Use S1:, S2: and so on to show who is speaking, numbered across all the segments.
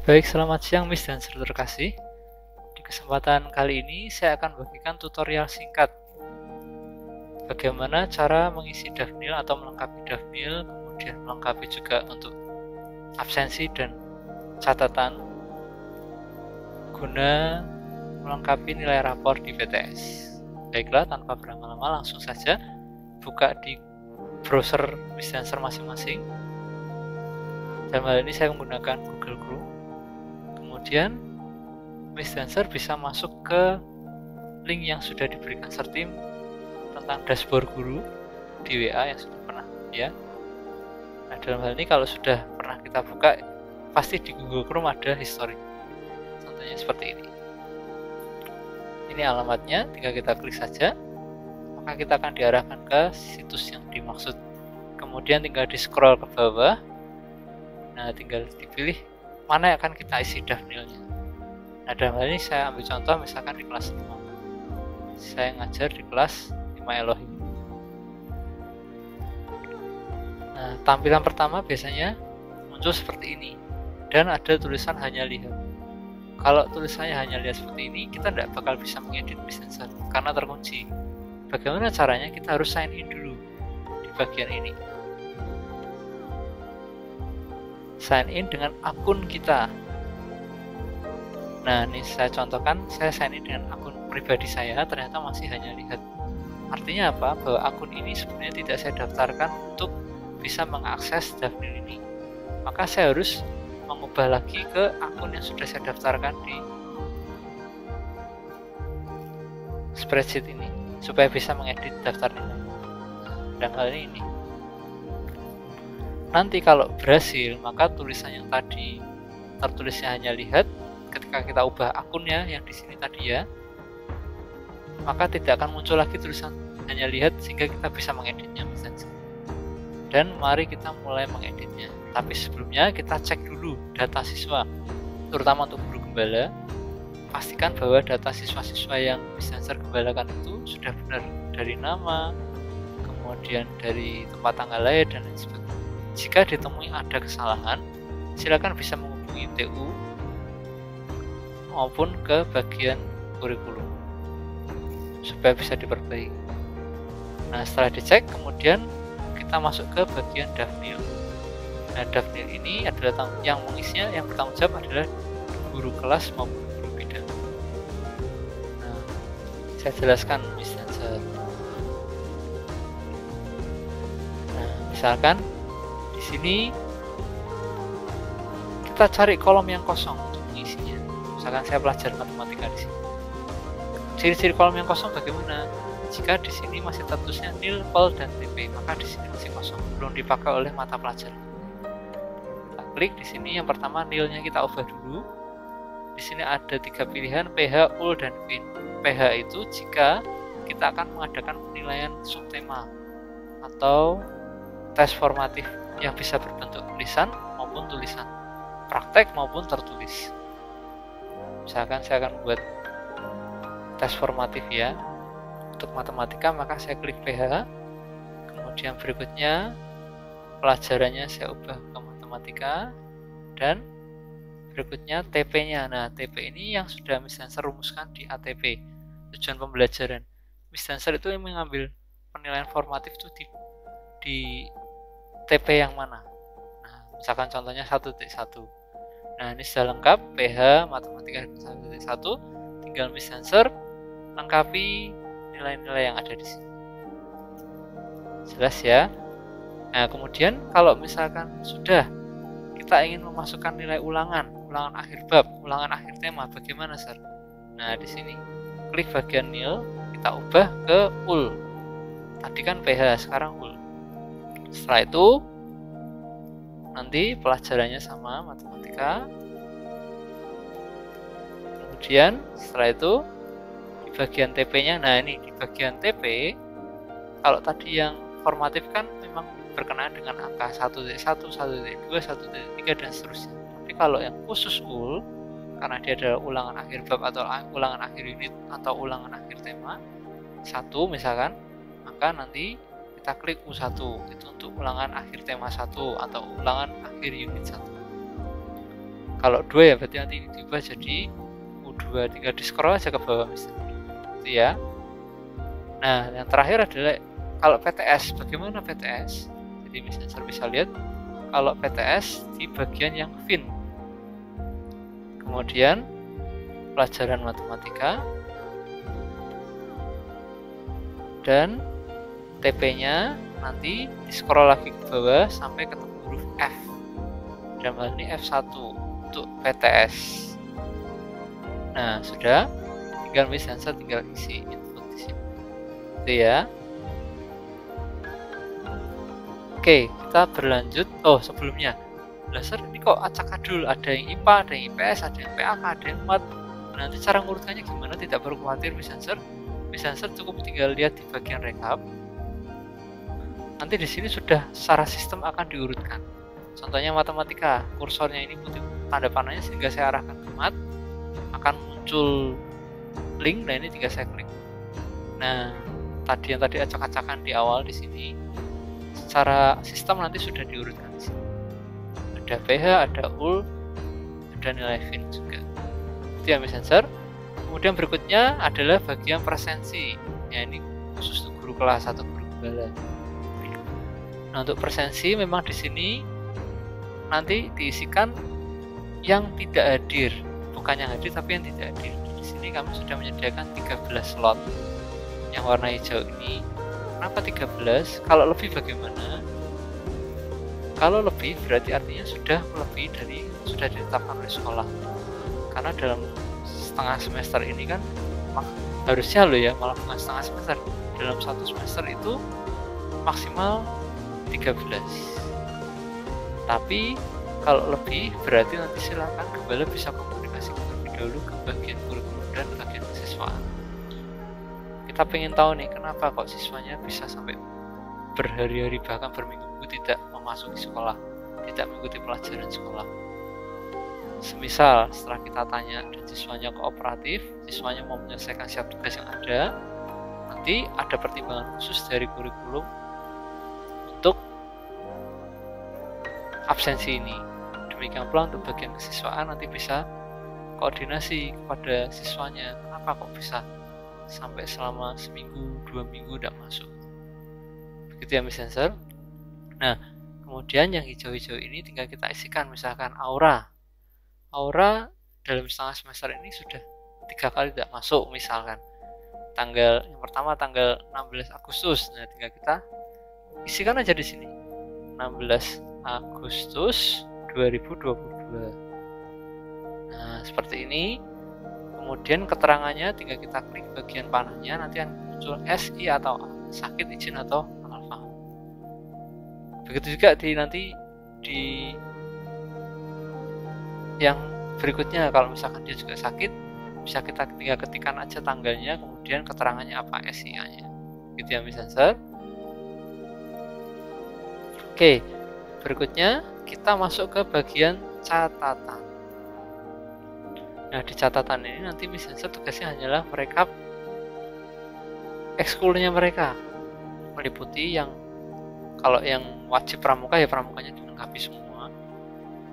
S1: Baik, selamat siang Miss dan Sir terkasih. Di kesempatan kali ini saya akan bagikan tutorial singkat bagaimana cara mengisi Dafnil atau melengkapi Dafnil, kemudian melengkapi juga untuk absensi dan catatan guna melengkapi nilai rapor di PTS. Baiklah, tanpa berlama-lama langsung saja buka di browser Miss dan Sir masing-masing. Dalam hal ini saya menggunakan Google Chrome. Kemudian Miss dan Sir bisa masuk ke link yang sudah diberikan Sertim tentang dashboard guru di WA yang sudah pernah ya. Nah, dalam hal ini kalau sudah pernah kita buka, pasti di Google Chrome ada history. Contohnya seperti ini. Ini alamatnya, tinggal kita klik saja, maka kita akan diarahkan ke situs yang dimaksud. Kemudian tinggal di scroll ke bawah. Nah, tinggal dipilih mana yang akan kita isi Dafnilnya. Nah, dalam hal ini saya ambil contoh misalkan di kelas 5. Saya ngajar di kelas 5 Elohim. Nah, tampilan pertama biasanya muncul seperti ini. Dan ada tulisan hanya lihat. Kalau tulisannya hanya lihat seperti ini, kita tidak bakal bisa mengedit Miss dan Sir karena terkunci. Bagaimana caranya? Kita harus sign in dulu di bagian ini. Sign in dengan akun kita. Nah, ini saya contohkan, saya sign in dengan akun pribadi saya, ternyata masih hanya lihat. Artinya apa? Bahwa akun ini sebenarnya tidak saya daftarkan untuk bisa mengakses Dafnil ini. Maka saya harus mengubah lagi ke akun yang sudah saya daftarkan di spreadsheet ini, supaya bisa mengedit daftar nilai. Dan hal ini. Nanti kalau berhasil, maka tulisan yang tadi tertulisnya hanya lihat, ketika kita ubah akunnya yang di sini tadi ya, maka tidak akan muncul lagi tulisan hanya lihat sehingga kita bisa mengeditnya misalnya. Dan mari kita mulai mengeditnya. Tapi sebelumnya kita cek dulu data siswa, terutama untuk guru gembala. Pastikan bahwa data siswa-siswa yang Miss dan Sir gembalakan itu sudah benar dari nama, kemudian dari tempat tanggal lahir dan lain sebagainya. Jika ditemui ada kesalahan, silakan bisa menghubungi TU maupun ke bagian kurikulum supaya bisa diperbaiki. Nah, setelah dicek, kemudian kita masuk ke bagian Dafnil. Nah, Dafnil ini adalah yang mengisinya, yang bertanggung jawab adalah guru kelas maupun guru bidang. Nah, saya jelaskan Miss dan Sir. Nah, misalkan di sini kita cari kolom yang kosong untuk mengisinya. Misalkan saya belajar matematika di sini. Ciri-ciri kolom yang kosong bagaimana? Jika di sini masih tertulisnya nil, pol, dan TP, maka di sini masih kosong, belum dipakai oleh mata pelajaran. Kita klik di sini, yang pertama nilnya kita ubah dulu. Di sini ada 3 pilihan, PH, UL, dan PIN. PH itu jika kita akan mengadakan penilaian subtema atau tes formatif yang bisa berbentuk tulisan maupun tulisan, praktek maupun tertulis. Misalkan saya akan buat tes formatif ya untuk matematika, maka saya klik PH. Kemudian berikutnya pelajarannya saya ubah ke matematika, dan berikutnya TP-nya. Nah, TP ini yang sudah Miss dan Sir rumuskan di ATP, tujuan pembelajaran. Miss dan Sir itu yang mengambil penilaian formatif itu di TP yang mana. Nah, misalkan contohnya 1.1. Nah, ini sudah lengkap PH matematika 1.1, tinggal Miss dan Sir lengkapi nilai-nilai yang ada di sini. Jelas ya? Nah, kemudian kalau misalkan sudah kita ingin memasukkan nilai ulangan akhir bab, ulangan akhir tema, bagaimana, Sir? Nah, di sini klik bagian nil, kita ubah ke UL. Tadi kan PH, sekarang UL. Setelah itu nanti pelajarannya sama matematika. Kemudian setelah itu di bagian TP-nya, nah ini di bagian TP, kalau tadi yang formatif kan memang berkenaan dengan angka 1.1, 1.2, 1.3 dan seterusnya. Tapi kalau yang khusus UL, karena dia adalah ulangan akhir bab atau ulangan akhir unit atau ulangan akhir tema 1 misalkan, maka nanti kita klik U1, itu untuk ulangan akhir tema 1 atau ulangan akhir unit 1. Kalau 2 ya berarti nanti diubah jadi U2, tinggal di scroll aja ke bawah misalnya. Gitu ya. Nah, yang terakhir adalah kalau PTS. Bagaimana PTS? Jadi misalnya saya bisa lihat kalau PTS di bagian yang fin. Kemudian pelajaran matematika dan TP-nya nanti di scroll lagi ke bawah sampai ketemu huruf F. Dalam hal ini F1 untuk PTS. Nah, sudah, tinggal misalnya tinggal isi input di sini. Itu ya. Oke, kita berlanjut. Oh, sebelumnya dasar ini kok acak-adul, ada yang IPA, ada yang IPS, ada yang PAK, ada yang MAT. Nanti cara ngurutkannya gimana? Tidak perlu khawatir, Misanser cukup tinggal lihat di bagian rekap. Nanti di sini sudah secara sistem akan diurutkan. Contohnya matematika, kursornya ini putih tanda panahnya sehingga saya arahkan ke mat, akan muncul link. Nah, ini tinggal saya klik. Nah, yang tadi acak-acakan di awal di sini, secara sistem nanti sudah diurutkan di sini. Ada PH, ada UL, ada nilai fin juga. Itu ya Misanser. Kemudian berikutnya adalah bagian presensi. Ya, ini khusus untuk guru kelas atau guru gembala. Nah, untuk presensi memang di sini nanti diisikan yang tidak hadir, bukan yang hadir tapi yang tidak hadir. Di sini kami sudah menyediakan 13 slot yang warna hijau ini. Kenapa 13? Kalau lebih bagaimana? Kalau lebih berarti artinya sudah melebihi dari sudah ditetapkan oleh sekolah. Karena dalam setengah semester ini kan harusnya malah bukan setengah semester, dalam satu semester itu maksimal 13. Tapi kalau lebih berarti nanti silakan gembala bisa komunikasi terlebih dahulu ke bagian kurikulum dan bagian kesiswaan. Kita pengen tahu nih kenapa kok siswanya bisa sampai berhari-hari bahkan berminggu-minggu tidak memasuki sekolah, tidak mengikuti pelajaran sekolah. Semisal setelah kita tanya dan siswanya kooperatif, siswanya mau menyelesaikan setiap tugas yang ada, nanti ada pertimbangan khusus dari kurikulum untuk absensi ini. Demikian pula untuk bagian kesiswaan nanti bisa koordinasi kepada siswanya, kenapa kok bisa sampai selama seminggu, 2 minggu tidak masuk. Begitu ya Misanser. Nah, kemudian yang hijau-hijau ini tinggal kita isikan, misalkan aura dalam setengah semester ini sudah 3 kali tidak masuk, misalkan yang pertama tanggal 16 Agustus. Nah, tinggal kita isikan aja di sini 16 Agustus 2022. Nah, seperti ini. Kemudian keterangannya tinggal kita klik bagian panahnya, nanti akan muncul SI atau A, sakit, izin atau alfa. Begitu juga nanti di yang berikutnya, kalau misalkan dia juga sakit, bisa kita tinggal ketikkan aja tanggalnya, kemudian keterangannya apa, SIA-nya. Gitu ya Misanser. Oke, berikutnya kita masuk ke bagian catatan. Nah, di catatan ini nanti Misanser tugasnya hanyalah merekap ekskulnya mereka, meliputi yang kalau yang wajib pramuka ya pramukanya dilengkapi semua,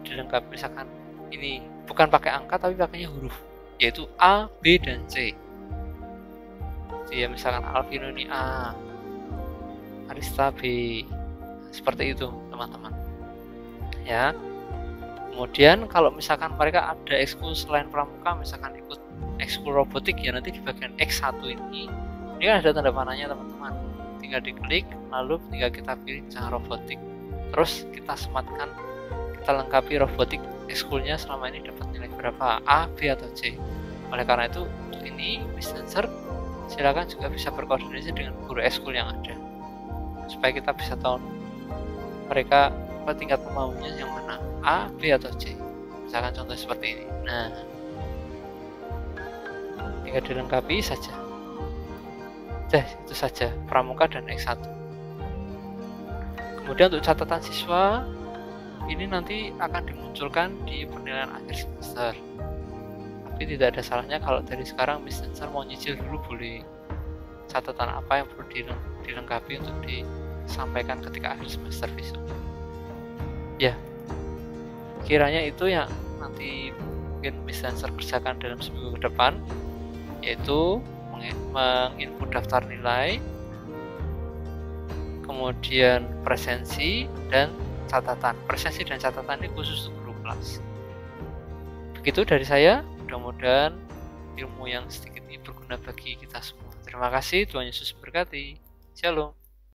S1: dilengkapi misalkan ini bukan pakai angka tapi pakainya huruf, yaitu A, B, dan C. Jadi ya misalkan Alvino ini A, Arista B, seperti itu teman-teman ya. Kemudian kalau misalkan mereka ada ekskul selain pramuka, misalkan ikut ekskul robotik, ya nanti di bagian X1 ini kan ada tanda panahnya teman-teman, tinggal diklik lalu tinggal kita pilih misalkan robotik, terus kita sematkan, kita lengkapi robotik ekskulnya selama ini dapat nilai berapa, A, B, atau C. Oleh karena itu untuk ini Misanser silakan juga bisa berkoordinasi dengan guru ekskul yang ada supaya kita bisa tahu mereka tingkat pemahamannya yang mana, A, B, atau C. Misalkan contoh seperti ini. Nah, tinggal dilengkapi saja. Itu saja pramuka dan X1. Kemudian untuk catatan siswa ini nanti akan dimunculkan di penilaian akhir semester. Tapi tidak ada salahnya kalau dari sekarang Misanser mau nyicil dulu, boleh catatan apa yang perlu dilengkapi untuk disampaikan ketika akhir semester besok. Ya, kiranya itu yang nanti mungkin Miss Dancer kerjakan dalam seminggu ke depan, yaitu menginput daftar nilai, kemudian presensi dan catatan. Presensi dan catatan ini khusus untuk guru kelas. Begitu dari saya, mudah-mudahan ilmu yang sedikit ini berguna bagi kita semua. Terima kasih, Tuhan Yesus berkati. Shalom.